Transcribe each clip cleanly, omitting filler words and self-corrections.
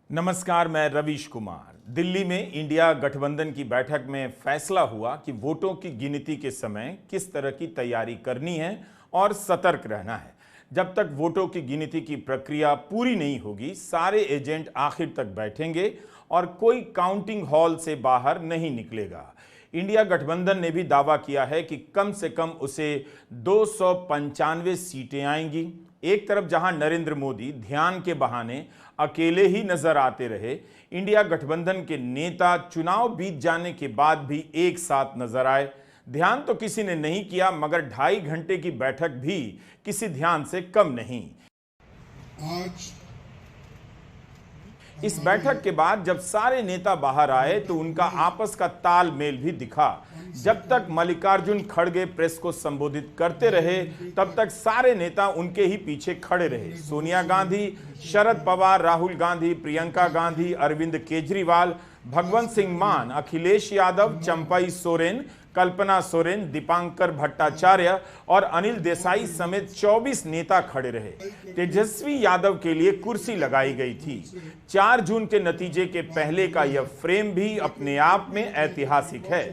नमस्कार, मैं रवीश कुमार। दिल्ली में इंडिया गठबंधन की बैठक में फैसला हुआ कि वोटों की गिनती के समय किस तरह की तैयारी करनी है और सतर्क रहना है। जब तक वोटों की गिनती की प्रक्रिया पूरी नहीं होगी, सारे एजेंट आखिर तक बैठेंगे और कोई काउंटिंग हॉल से बाहर नहीं निकलेगा। इंडिया गठबंधन ने भी दावा किया है कि कम से कम उसे 295 सीटें आएंगी। एक तरफ जहां नरेंद्र मोदी ध्यान के बहाने अकेले ही नजर आते रहे, इंडिया गठबंधन के नेता चुनाव बीत जाने के बाद भी एक साथ नजर आए। ध्यान तो किसी ने नहीं किया, मगर 2.5 घंटे की बैठक भी किसी ध्यान से कम नहीं। आज इस बैठक के बाद जब सारे नेता बाहर आए तो उनका आपस का तालमेल भी दिखा। जब तक मल्लिकार्जुन खड़गे प्रेस को संबोधित करते रहे, तब तक सारे नेता उनके ही पीछे खड़े रहे। सोनिया गांधी, शरद पवार, राहुल गांधी, प्रियंका गांधी, अरविंद केजरीवाल, भगवंत सिंह मान, अखिलेश यादव, चंपई सोरेन, कल्पना सोरेन, दीपांकर भट्टाचार्य और अनिल देसाई समेत 24 नेता खड़े रहे। तेजस्वी यादव के लिए कुर्सी लगाई गई थी। 4 जून के नतीजे के पहले का यह फ्रेम भी अपने आप में ऐतिहासिक है।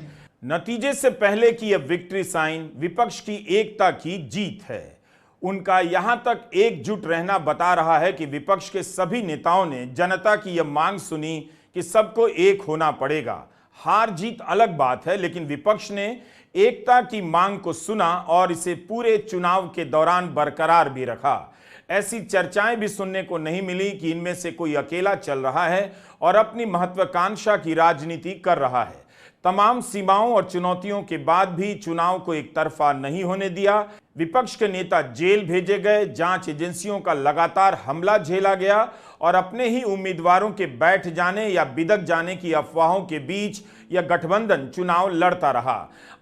नतीजे से पहले की यह विक्ट्री साइन विपक्ष की एकता की जीत है। उनका यहां तक एकजुट रहना बता रहा है कि विपक्ष के सभी नेताओं ने जनता की यह मांग सुनी कि सबको एक होना पड़ेगा। हार जीत अलग बात है, लेकिन विपक्ष ने एकता की मांग को सुना और इसे पूरे चुनाव के दौरान बरकरार भी रखा। ऐसी चर्चाएं भी सुनने को नहीं मिली कि इनमें से कोई अकेला चल रहा है और अपनी महत्वाकांक्षा की राजनीति कर रहा है। तमाम सीमाओं और चुनौतियों के बाद भी चुनाव को एक तरफा नहीं होने दिया। विपक्ष के नेता जेल भेजे गए, जांच एजेंसियों का लगातार हमला झेला गया और अपने ही उम्मीदवारों के बैठ जाने या बिदक जाने की अफवाहों के बीच यह गठबंधन चुनाव लड़ता रहा।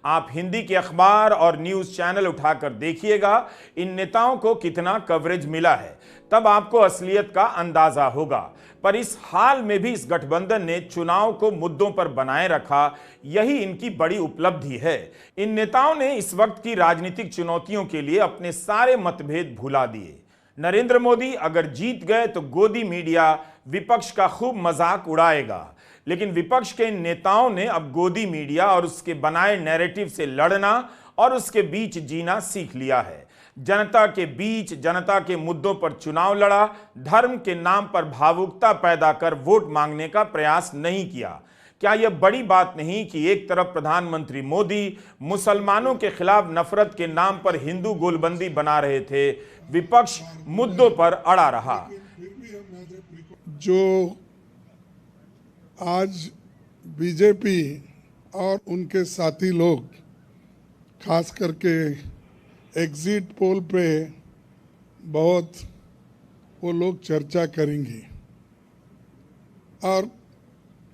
आप हिंदी के अखबार और न्यूज चैनल उठाकर देखिएगा इन नेताओं को कितना कवरेज मिला है, तब आपको असलियत का अंदाजा होगा। पर इस हाल में भी इस गठबंधन ने चुनाव को मुद्दों पर बनाए रखा, यही इनकी बड़ी उपलब्धि है। इन नेताओं ने इस वक्त की राजनीतिक चुनौतियों के लिए अपने सारे मतभेद भुला दिए। नरेंद्र मोदी अगर जीत गए तो गोदी मीडिया विपक्ष का खूब मजाक उड़ाएगा, लेकिन विपक्ष के इन नेताओं ने अब गोदी मीडिया और उसके बनाए नैरेटिव से लड़ना और उसके बीच जीना सीख लिया है। जनता के बीच, जनता के मुद्दों पर चुनाव लड़ा, धर्म के नाम पर भावुकता पैदा कर वोट मांगने का प्रयास नहीं किया। क्या यह बड़ी बात नहीं कि एक तरफ प्रधानमंत्री मोदी मुसलमानों के खिलाफ नफरत के नाम पर हिंदू गोलबंदी बना रहे थे, विपक्ष मुद्दों पर अड़ा रहा। जो आज बीजेपी और उनके साथी लोग खास करके एग्जिट पोल पे बहुत वो लोग चर्चा करेंगे और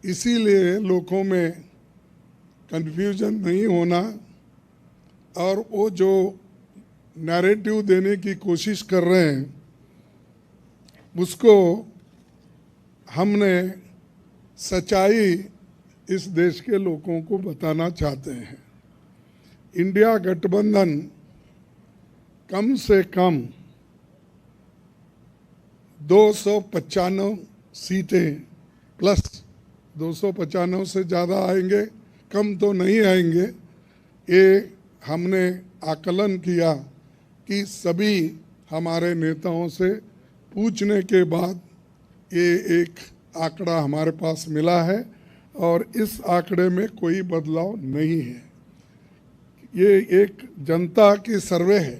इसीलिए लोगों में कंफ्यूजन नहीं होना और वो जो नैरेटिव देने की कोशिश कर रहे हैं उसको हमने सच्चाई इस देश के लोगों को बताना चाहते हैं। इंडिया गठबंधन कम से कम 295 सीटें प्लस 295 से ज़्यादा आएंगे, कम तो नहीं आएंगे। ये हमने आकलन किया कि सभी हमारे नेताओं से पूछने के बाद ये एक आंकड़ा हमारे पास मिला है और इस आंकड़े में कोई बदलाव नहीं है। ये एक जनता की सर्वे है,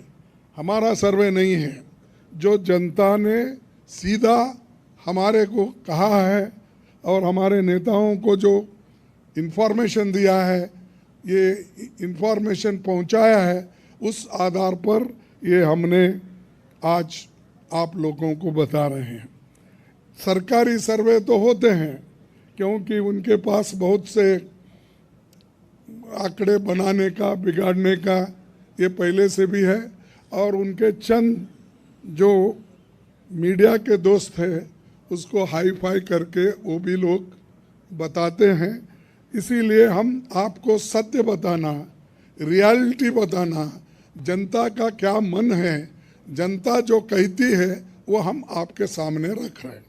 हमारा सर्वे नहीं है। जो जनता ने सीधा हमारे को कहा है और हमारे नेताओं को जो इन्फॉर्मेशन दिया है, ये इन्फॉर्मेशन पहुंचाया है, उस आधार पर ये हमने आज आप लोगों को बता रहे हैं। सरकारी सर्वे तो होते हैं क्योंकि उनके पास बहुत से आंकड़े बनाने का, बिगाड़ने का ये पहले से भी है और उनके चंद जो मीडिया के दोस्त हैं उसको हाई फाई करके वो भी लोग बताते हैं। इसीलिए हम आपको सत्य बताना, रियलिटी बताना, जनता का क्या मन है, जनता जो कहती है वो हम आपके सामने रख रहे हैं।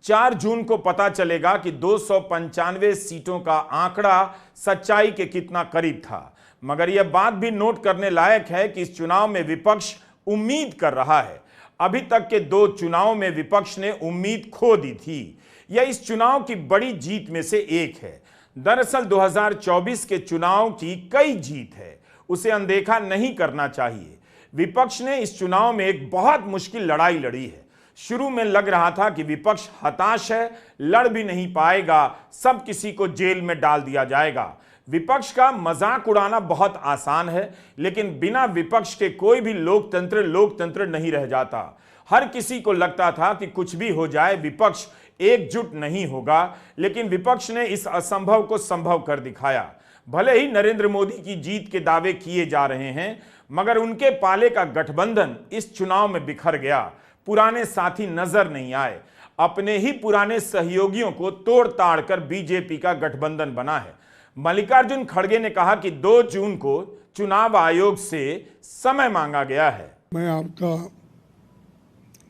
4 जून को पता चलेगा कि 295 सीटों का आंकड़ा सच्चाई के कितना करीब था। मगर यह बात भी नोट करने लायक है कि इस चुनाव में विपक्ष उम्मीद कर रहा है। अभी तक के 2 चुनाव में विपक्ष ने उम्मीद खो दी थी। यह इस चुनाव की बड़ी जीत में से एक है। दरअसल 2024 के चुनाव की कई जीत है, उसे अनदेखा नहीं करना चाहिए। विपक्ष ने इस चुनाव में एक बहुत मुश्किल लड़ाई लड़ी है। शुरू में लग रहा था कि विपक्ष हताश है, लड़ भी नहीं पाएगा, सब किसी को जेल में डाल दिया जाएगा। विपक्ष का मजाक उड़ाना बहुत आसान है, लेकिन बिना विपक्ष के कोई भी लोकतंत्र नहीं रह जाता। हर किसी को लगता था कि कुछ भी हो जाए विपक्ष एकजुट नहीं होगा, लेकिन विपक्ष ने इस असंभव को संभव कर दिखाया। भले ही नरेंद्र मोदी की जीत के दावे किए जा रहे हैं, मगर उनके पाले का गठबंधन इस चुनाव में बिखर गया। पुराने साथी नजर नहीं आए। अपने ही पुराने सहयोगियों को तोड़ ताड़ कर बीजेपी का गठबंधन बना है। मल्लिकार्जुन खड़गे ने कहा कि 2 जून को चुनाव आयोग से समय मांगा गया है। मैं आपका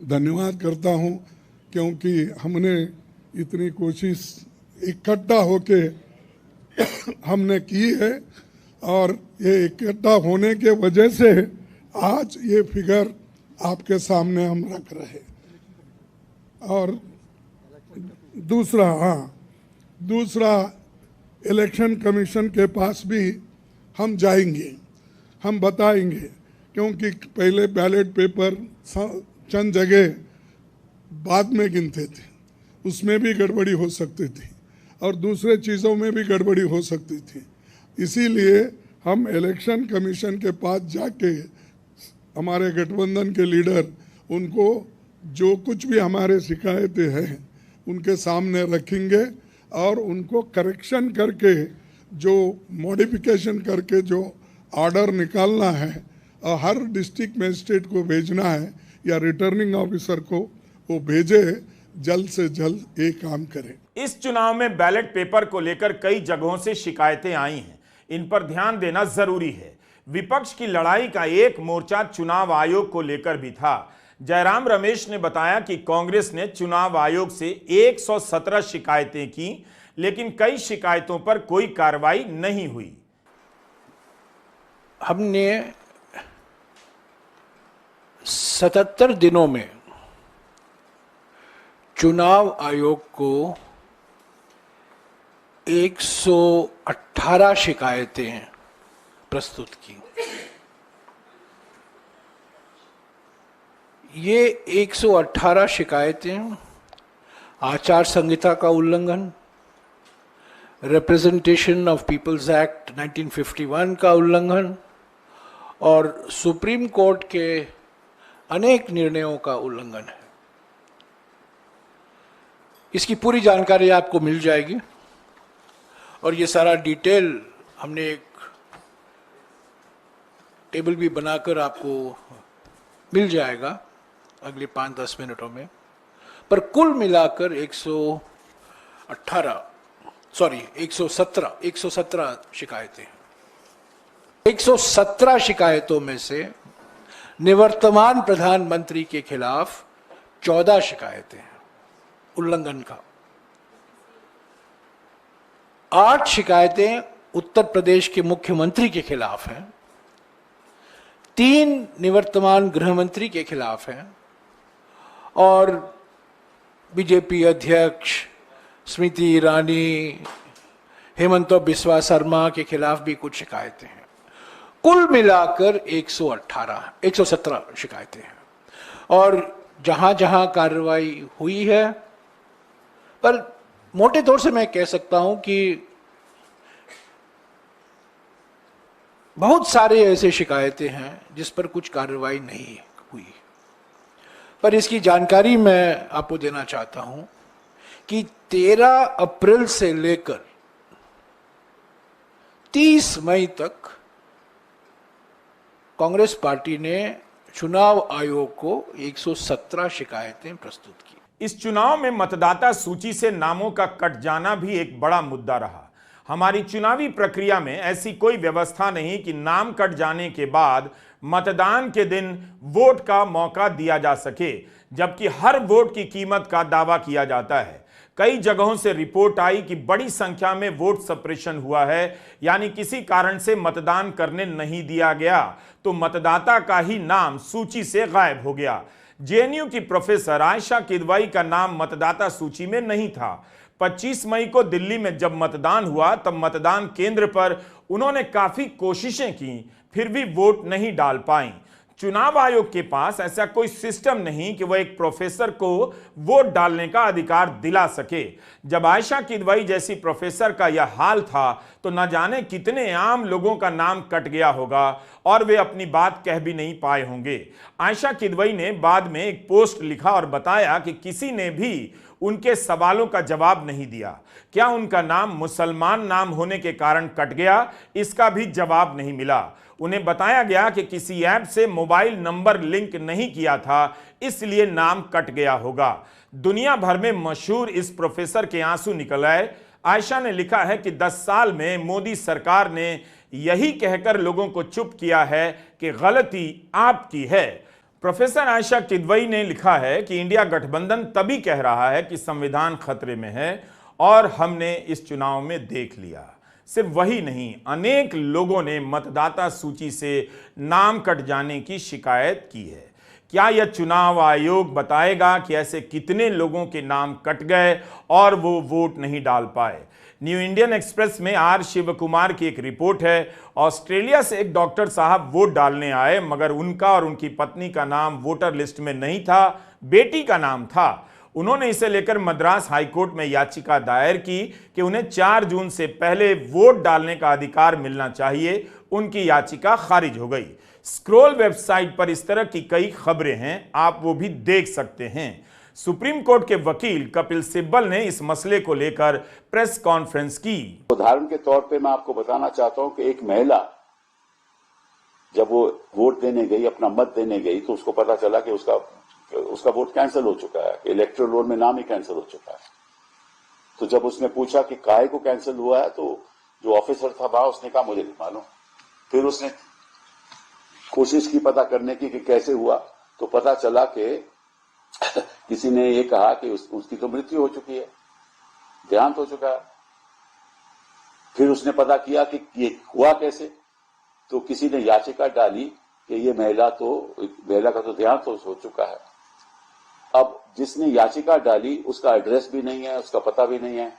धन्यवाद करता हूं, क्योंकि हमने इतनी कोशिश इकट्ठा होके हमने की है, और ये इकट्ठा होने के वजह से आज ये फिगर आपके सामने हम रख रहे। और दूसरा इलेक्शन कमीशन के पास भी हम जाएंगे, हम बताएंगे, क्योंकि पहले बैलेट पेपर चंद जगह बाद में गिनते थे, उसमें भी गड़बड़ी हो सकती थी और दूसरे चीज़ों में भी गड़बड़ी हो सकती थी। इसीलिए हम इलेक्शन कमीशन के पास जाके हमारे गठबंधन के लीडर उनको जो कुछ भी हमारे शिकायतें हैं उनके सामने रखेंगे, और उनको करेक्शन करके जो मॉडिफिकेशन करके जो ऑर्डर निकालना है और हर डिस्ट्रिक्ट मजिस्ट्रेट को भेजना है या रिटर्निंग ऑफिसर को, वो भेजे, जल्द से जल्द ये काम करें। इस चुनाव में बैलेट पेपर को लेकर कई जगहों से शिकायतें आई हैं, इन पर ध्यान देना जरूरी है। विपक्ष की लड़ाई का एक मोर्चा चुनाव आयोग को लेकर भी था। जयराम रमेश ने बताया कि कांग्रेस ने चुनाव आयोग से 117 शिकायतें की, लेकिन कई शिकायतों पर कोई कार्रवाई नहीं हुई। हमने 77 दिनों में चुनाव आयोग को 118 शिकायतें प्रस्तुत की। ये 118 शिकायतें आचार संहिता का उल्लंघन, रिप्रेजेंटेशन ऑफ पीपल्स एक्ट 1951 का उल्लंघन और सुप्रीम कोर्ट के अनेक निर्णयों का उल्लंघन है। इसकी पूरी जानकारी आपको मिल जाएगी और ये सारा डिटेल हमने एक टेबल भी बनाकर आपको मिल जाएगा अगले 5-10 मिनटों में। पर कुल मिलाकर 117 शिकायतें हैं। 117 शिकायतों में से निवर्तमान प्रधानमंत्री के खिलाफ 14 शिकायतें हैं उल्लंघन का। 8 शिकायतें उत्तर प्रदेश के मुख्यमंत्री के खिलाफ हैं, 3 निवर्तमान गृह मंत्री के खिलाफ हैं और बीजेपी अध्यक्ष स्मृति ईरानी, हेमंत बिस्वा शर्मा के खिलाफ भी कुछ शिकायतें हैं। कुल मिलाकर 117 शिकायतें हैं और जहां जहां कार्रवाई हुई है, पर मोटे तौर से मैं कह सकता हूं कि बहुत सारे ऐसे शिकायतें हैं जिस पर कुछ कार्रवाई नहीं हुई। पर इसकी जानकारी मैं आपको देना चाहता हूं कि 13 अप्रैल से लेकर 30 मई तक कांग्रेस पार्टी ने चुनाव आयोग को 117 शिकायतें प्रस्तुत की। इस चुनाव में मतदाता सूची से नामों का कट जाना भी एक बड़ा मुद्दा रहा। हमारी चुनावी प्रक्रिया में ऐसी कोई व्यवस्था नहीं कि नाम कट जाने के बाद मतदान के दिन वोट का मौका दिया जा सके, जबकि हर वोट की कीमत का दावा किया जाता है। कई जगहों से रिपोर्ट आई कि बड़ी संख्या में वोट सप्रेशन हुआ है, यानी किसी कारण से मतदान करने नहीं दिया गया तो मतदाता का ही नाम सूची से गायब हो गया। जेएनयू की प्रोफेसर आयशा किदवाई का नाम मतदाता सूची में नहीं था। 25 मई को दिल्ली में जब मतदान हुआ तब मतदान केंद्र पर उन्होंने काफी कोशिशें की, फिर भी वोट नहीं डाल पाई। चुनाव आयोग के पास ऐसा कोई सिस्टम नहीं कि वह एक प्रोफेसर को वोट डालने का अधिकार दिला सके। जब आयशा किदवाई जैसी प्रोफेसर का यह हाल था तो न जाने कितने आम लोगों का नाम कट गया होगा और वे अपनी बात कह भी नहीं पाए होंगे। आयशा किदवाई ने बाद में एक पोस्ट लिखा और बताया कि किसी ने भी उनके सवालों का जवाब नहीं दिया। क्या उनका नाम मुसलमान नाम होने के कारण कट गया, इसका भी जवाब नहीं मिला। उन्हें बताया गया कि किसी ऐप से मोबाइल नंबर लिंक नहीं किया था, इसलिए नाम कट गया होगा। दुनिया भर में मशहूर इस प्रोफेसर के आंसू निकल आए। आयशा ने लिखा है कि 10 साल में मोदी सरकार ने यही कहकर लोगों को चुप किया है कि गलती आपकी है। प्रोफेसर आयशा किदवाई ने लिखा है कि इंडिया गठबंधन तभी कह रहा है कि संविधान खतरे में है और हमने इस चुनाव में देख लिया। सिर्फ वही नहीं, अनेक लोगों ने मतदाता सूची से नाम कट जाने की शिकायत की है। क्या यह चुनाव आयोग बताएगा कि ऐसे कितने लोगों के नाम कट गए और वो वोट नहीं डाल पाए? न्यू इंडियन एक्सप्रेस में आर शिव कुमार की एक रिपोर्ट है। ऑस्ट्रेलिया से एक डॉक्टर साहब वोट डालने आए, मगर उनका और उनकी पत्नी का नाम वोटर लिस्ट में नहीं था, बेटी का नाम था। उन्होंने इसे लेकर मद्रास हाईकोर्ट में याचिका दायर की कि उन्हें 4 जून से पहले वोट डालने का अधिकार मिलना चाहिए। उनकी याचिका खारिज हो गई। स्क्रोल वेबसाइट पर इस तरह की कई खबरें हैं, आप वो भी देख सकते हैं। सुप्रीम कोर्ट के वकील कपिल सिब्बल ने इस मसले को लेकर प्रेस कॉन्फ्रेंस की। उदाहरण के तौर पे मैं आपको बताना चाहता हूं कि एक महिला जब वो वोट देने गई, अपना मत देने गई, तो उसको पता चला कि उसका वोट कैंसिल हो चुका है, इलेक्टोरल रोल में नाम ही कैंसिल हो चुका है। तो जब उसने पूछा कि काहे को कैंसिल हुआ है, तो जो ऑफिसर था वहां, उसने कहा मुझे नहीं मालूम। फिर उसने कोशिश की पता करने की कि कैसे हुआ, तो पता चला कि किसी ने ये कहा कि उसकी तो मृत्यु हो चुकी है, देहांत हो चुका है। फिर उसने पता किया कि ये हुआ कैसे, तो किसी ने याचिका डाली कि ये महिला का तो देहांत हो चुका है। अब जिसने याचिका डाली उसका एड्रेस भी नहीं है, उसका पता भी नहीं है,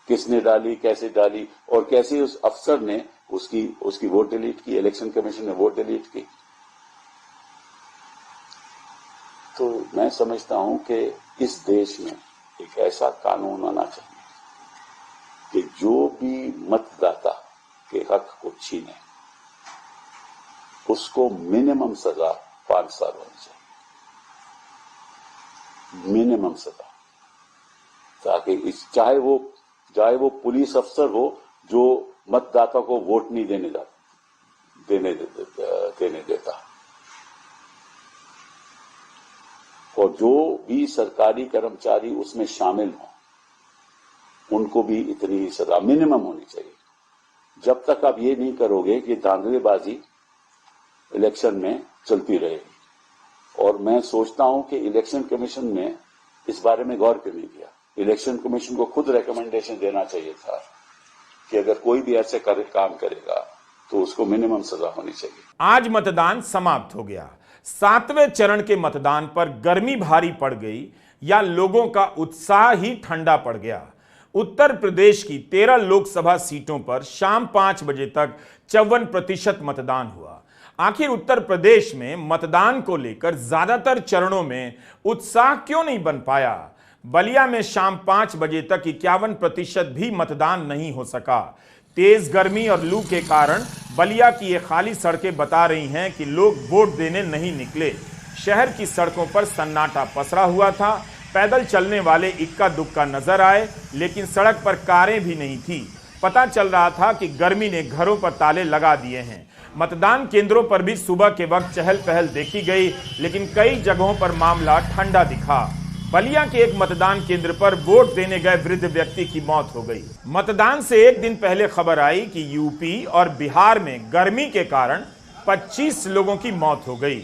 किसने डाली, कैसे डाली और कैसे उस अफसर ने उसकी वोट डिलीट की, इलेक्शन कमीशन ने वोट डिलीट की। तो मैं समझता हूं कि इस देश में एक ऐसा कानून होना चाहिए कि जो भी मतदाता के हक को छीने उसको मिनिमम सजा 5 साल होनी चाहिए, मिनिमम सजा, ताकि चाहे वो पुलिस अफसर हो जो मतदाता को वोट नहीं देने देता, और जो भी सरकारी कर्मचारी उसमें शामिल हों उनको भी इतनी ही सजा मिनिमम होनी चाहिए। जब तक आप ये नहीं करोगे कि धांधलीबाजी इलेक्शन में चलती रहेगी। और मैं सोचता हूं कि इलेक्शन कमीशन ने इस बारे में गौर क्यों नहीं किया। इलेक्शन कमीशन को खुद रिकमेंडेशन देना चाहिए था कि अगर कोई भी ऐसे काम करेगा तो उसको मिनिमम सजा होनी चाहिए। आज मतदान समाप्त हो गया। 7वें चरण के मतदान पर गर्मी भारी पड़ गई या लोगों का उत्साह ही ठंडा पड़ गया। उत्तर प्रदेश की 13 लोकसभा सीटों पर शाम 5 बजे तक 54% मतदान हुआ। आखिर उत्तर प्रदेश में मतदान को लेकर ज्यादातर चरणों में उत्साह क्यों नहीं बन पाया? बलिया में शाम 5 बजे तक 51% भी मतदान नहीं हो सका। तेज गर्मी और लू के कारण बलिया की ये खाली सड़कें बता रही हैं कि लोग वोट देने नहीं निकले। शहर की सड़कों पर सन्नाटा पसरा हुआ था। पैदल चलने वाले इक्का दुक्का नजर आए, लेकिन सड़क पर कारें भी नहीं थी। पता चल रहा था कि गर्मी ने घरों पर ताले लगा दिए हैं। मतदान केंद्रों पर भी सुबह के वक्त चहल पहल देखी गई, लेकिन कई जगहों पर मामला ठंडा दिखा। बलिया के एक मतदान केंद्र पर वोट देने गए वृद्ध व्यक्ति की मौत हो गई। मतदान से एक दिन पहले खबर आई कि यूपी और बिहार में गर्मी के कारण 25 लोगों की मौत हो गई।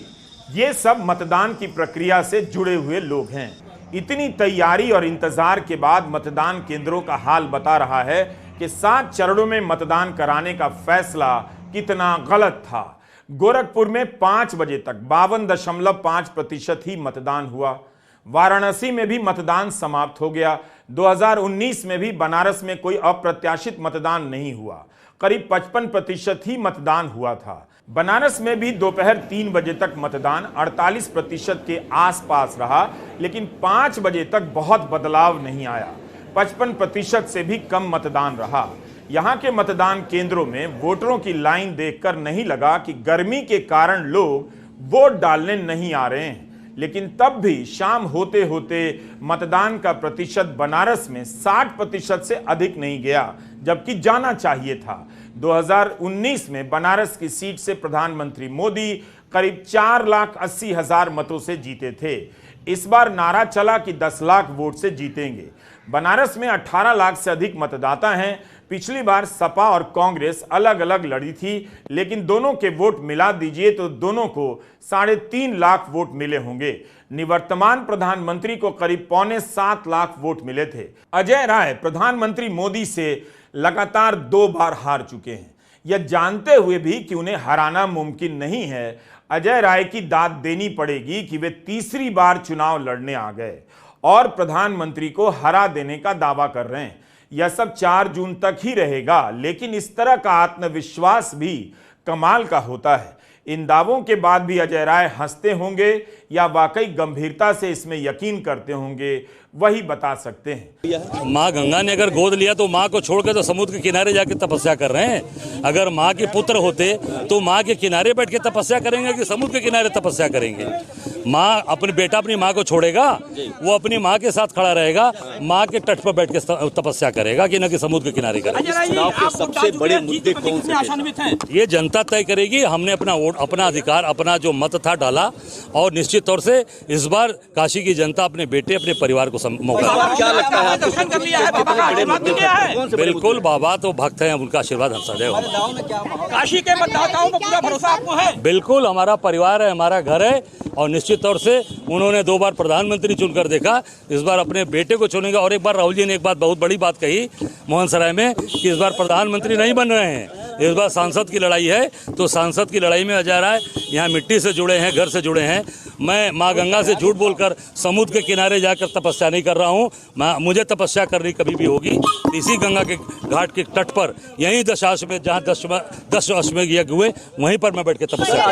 ये सब मतदान की प्रक्रिया से जुड़े हुए लोग हैं। इतनी तैयारी और इंतजार के बाद मतदान केंद्रों का हाल बता रहा है कि 7 चरणों में मतदान कराने का फैसला कितना गलत था। गोरखपुर में 5 बजे तक 52.5% ही मतदान हुआ। वाराणसी में भी मतदान समाप्त हो गया। 2019 में भी बनारस में कोई अप्रत्याशित मतदान नहीं हुआ। करीब 55% ही मतदान हुआ था। बनारस में भी दोपहर 3 बजे तक मतदान 48% के आसपास रहा, लेकिन 5 बजे तक बहुत बदलाव नहीं आया। 55% से भी कम मतदान रहा। यहां के मतदान केंद्रों में वोटरों की लाइन देखकर नहीं लगा कि गर्मी के कारण लोग वोट डालने नहीं आ रहे हैं, लेकिन तब भी शाम होते होते मतदान का प्रतिशत बनारस में 60% से अधिक नहीं गया, जबकि जाना चाहिए था। 2019 में बनारस की सीट से प्रधानमंत्री मोदी करीब 4,80,000 मतों से जीते थे। इस बार नारा चला कि 10 लाख वोट से जीतेंगे। बनारस में 18 लाख से अधिक मतदाता हैं। पिछली बार सपा और कांग्रेस अलग अलग लड़ी थी, लेकिन दोनों के वोट मिला दीजिए तो दोनों को 3.5 लाख वोट मिले होंगे। निवर्तमान प्रधानमंत्री को करीब 6.25 लाख वोट मिले थे। अजय राय प्रधानमंत्री मोदी से लगातार 2 बार हार चुके हैं। यह जानते हुए भी कि उन्हें हराना मुमकिन नहीं है, अजय राय की दाद देनी पड़ेगी कि वे तीसरी बार चुनाव लड़ने आ गए और प्रधानमंत्री को हरा देने का दावा कर रहे हैं। यह सब 4 जून तक ही रहेगा, लेकिन इस तरह का आत्मविश्वास भी कमाल का होता है। इन दावों के बाद भी अजय राय हंसते होंगे या वाकई गंभीरता से इसमें यकीन करते होंगे, वही बता सकते हैं। माँ गंगा ने अगर गोद लिया तो माँ को छोड़कर तो समुद्र के किनारे जाके तपस्या कर रहे हैं। अगर माँ के पुत्र होते तो माँ के किनारे बैठ के तपस्या करेंगे कि समुद्र के किनारे तपस्या करेंगे? माँ अपने बेटा अपनी माँ को छोड़ेगा, वो अपनी माँ के साथ खड़ा रहेगा, माँ के तट पर बैठ के तपस्या करेगा कि न कि समुद्र के किनारे करेगा। चुनाव के सबसे बड़े मुद्दे कौन से? ये जनता तय करेगी। हमने अपना वोट, अपना अधिकार, अपना जो मत था डाला, और निश्चित तौर से इस बार काशी की जनता अपने बेटे, अपने परिवार को मौका। क्या लगता है दर्शन कर लिया है? बाबा का आशीर्वाद मिल गया है? बिल्कुल, बाबा तो भक्त हैं, उनका आशीर्वाद हम सदैव। काशी के मतदाताओं को पूरा भरोसा आपको है? बिल्कुल, हमारा परिवार है, हमारा घर है, और निश्चित तौर से उन्होंने 2 बार प्रधानमंत्री चुनकर देखा, इस बार अपने बेटे को चुनेंगे। और एक बार राहुल जी ने एक बात, बहुत बड़ी बात कही मोहन सराय में, कि इस बार प्रधानमंत्री नहीं बन रहे हैं, इस बार सांसद की लड़ाई है। तो सांसद की लड़ाई में अजय राय यहाँ मिट्टी से जुड़े हैं, घर से जुड़े हैं। मैं माँ गंगा से झूठ बोलकर समुद्र के किनारे जाकर तपस्या नहीं कर रहा हूँ। मुझे तपस्या करनी कभी भी होगी इसी गंगा के घाट के तट पर, यहीं दशाश्वमेध, जहाँ 10 अश्वमेध यज्ञ हुए, वहीं पर मैं बैठ के तपस्या।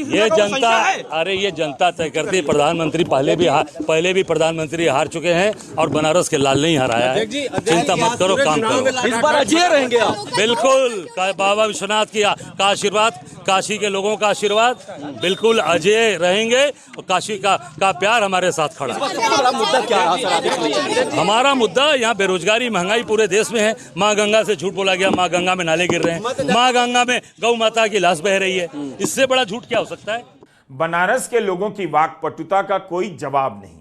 ये जनता, अरे ये जनता तय करती है। प्रधानमंत्री पहले भी प्रधानमंत्री हार चुके हैं और बनारस के लाल नहीं हराया है। चिंता मत करो, काम करो। इस बार अजय रहेंगे आप? बिल्कुल, बाबा विश्वनाथ का आशीर्वाद, काशी के लोगों का आशीर्वाद, बिल्कुल अजय रहेंगे। और काशी का प्यार हमारे साथ खड़ा है। मुद्दा क्या है? हमारा मुद्दा यहाँ बेरोजगारी, महंगाई पूरे देश में है। माँ गंगा से झूठ बोला गया, माँ गंगा में नाले गिर रहे हैं, माँ गंगा में गौ माता की लाश बह रही है। इससे बड़ा झूठ क्या हो सकता है? बनारस के लोगों की वाकपटुता का कोई जवाब नहीं।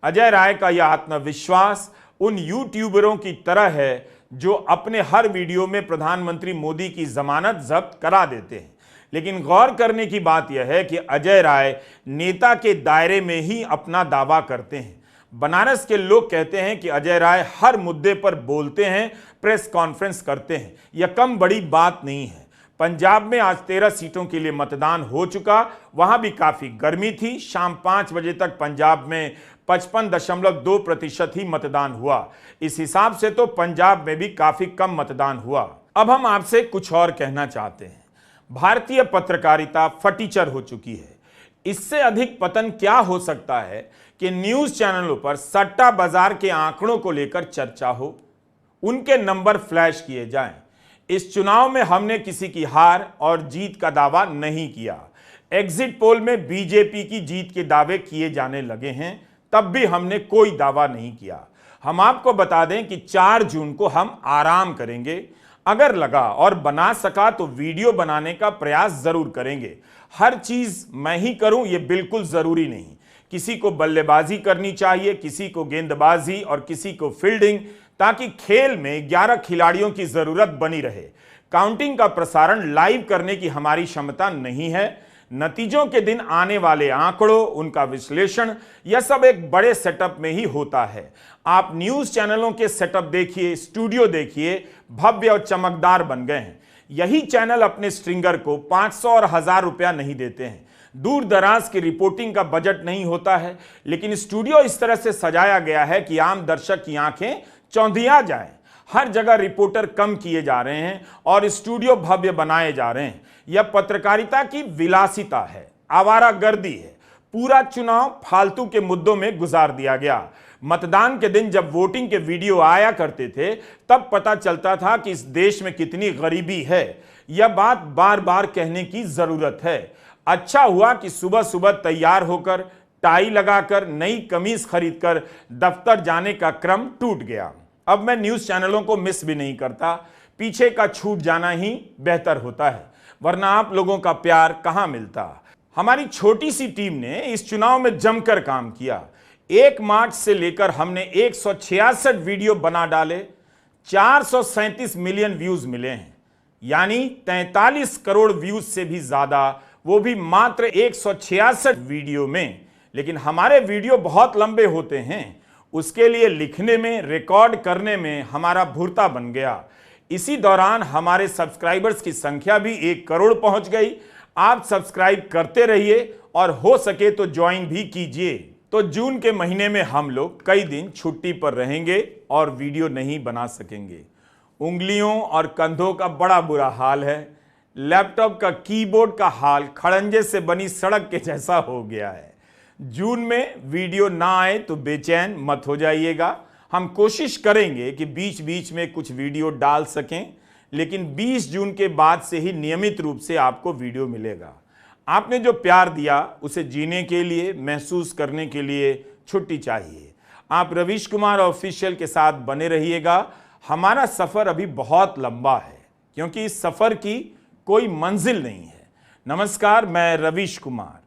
अजय राय का यह आत्मविश्वास उन यूट्यूबरों की तरह है जो अपने हर वीडियो में प्रधानमंत्री मोदी की जमानत जब्त करा देते हैं। लेकिन गौर करने की बात यह है कि अजय राय नेता के दायरे में ही अपना दावा करते हैं। बनारस के लोग कहते हैं कि अजय राय हर मुद्दे पर बोलते हैं, प्रेस कॉन्फ्रेंस करते हैं। यह कम बड़ी बात नहीं है। पंजाब में आज 13 सीटों के लिए मतदान हो चुका, वहां भी काफी गर्मी थी। शाम 5 बजे तक पंजाब में 55.2% ही मतदान हुआ। इस हिसाब से तो पंजाब में भी काफी कम मतदान हुआ। अब हम आपसे कुछ और कहना चाहते हैं। भारतीय पत्रकारिता फटीचर हो चुकी है। इससे अधिक पतन क्या हो सकता है कि न्यूज चैनलों पर सट्टा बाजार के आंकड़ों को लेकर चर्चा हो, उनके नंबर फ्लैश किए जाएं। इस चुनाव में हमने किसी की हार और जीत का दावा नहीं किया। एग्जिट पोल में बीजेपी की जीत के दावे किए जाने लगे हैं, तब भी हमने कोई दावा नहीं किया। हम आपको बता दें कि 4 जून को हम आराम करेंगे। अगर लगा और बना सका तो वीडियो बनाने का प्रयास जरूर करेंगे। हर चीज मैं ही करूं ये बिल्कुल जरूरी नहीं। किसी को बल्लेबाजी करनी चाहिए, किसी को गेंदबाजी और किसी को फील्डिंग, ताकि खेल में 11 खिलाड़ियों की जरूरत बनी रहे। काउंटिंग का प्रसारण लाइव करने की हमारी क्षमता नहीं है। नतीजों के दिन आने वाले आंकड़ों, उनका विश्लेषण, यह सब एक बड़े सेटअप में ही होता है। आप न्यूज चैनलों के सेटअप देखिए, स्टूडियो देखिए, भव्य और चमकदार बन गए हैं। यही चैनल अपने स्ट्रिंगर को 500 और 1000 रुपया नहीं देते हैं। दूर दराज की रिपोर्टिंग का बजट नहीं होता है, लेकिन स्टूडियो इस तरह से सजाया गया है कि आम दर्शक की आंखें चौंधिया जाएं। हर जगह रिपोर्टर कम किए जा रहे हैं और स्टूडियो भव्य बनाए जा रहे हैं। यह पत्रकारिता की विलासिता है, आवारागर्दी है। पूरा चुनाव फालतू के मुद्दों में गुजार दिया गया। मतदान के दिन जब वोटिंग के वीडियो आया करते थे, तब पता चलता था कि इस देश में कितनी गरीबी है। यह बात बार बार कहने की जरूरत है। अच्छा हुआ कि सुबह सुबह तैयार होकर, टाई लगाकर, नई कमीज खरीदकर दफ्तर जाने का क्रम टूट गया। अब मैं न्यूज चैनलों को मिस भी नहीं करता। पीछे का छूट जाना ही बेहतर होता है, वरना आप लोगों का प्यार कहां मिलता। हमारी छोटी सी टीम ने इस चुनाव में जमकर काम किया। 1 मार्च से लेकर हमने 166 वीडियो बना डाले। 437 मिलियन व्यूज मिले हैं, यानी 43 करोड़ व्यूज से भी ज्यादा, वो भी मात्र 166 वीडियो में। लेकिन हमारे वीडियो बहुत लंबे होते हैं, उसके लिए लिखने में, रिकॉर्ड करने में हमारा भुर्ता बन गया। इसी दौरान हमारे सब्सक्राइबर्स की संख्या भी 1 करोड़ पहुंच गई। आप सब्सक्राइब करते रहिए और हो सके तो ज्वाइन भी कीजिए। तो जून के महीने में हम लोग कई दिन छुट्टी पर रहेंगे और वीडियो नहीं बना सकेंगे। उंगलियों और कंधों का बड़ा बुरा हाल है। लैपटॉप का कीबोर्ड का हाल खड़ंजे से बनी सड़क के जैसा हो गया है। जून में वीडियो ना आए तो बेचैन मत हो जाइएगा। हम कोशिश करेंगे कि बीच बीच में कुछ वीडियो डाल सकें, लेकिन 20 जून के बाद से ही नियमित रूप से आपको वीडियो मिलेगा। आपने जो प्यार दिया उसे जीने के लिए, महसूस करने के लिए छुट्टी चाहिए। आप रवीश कुमार ऑफिशियल के साथ बने रहिएगा। हमारा सफर अभी बहुत लंबा है, क्योंकि इस सफर की कोई मंजिल नहीं है। नमस्कार, मैं रवीश कुमार।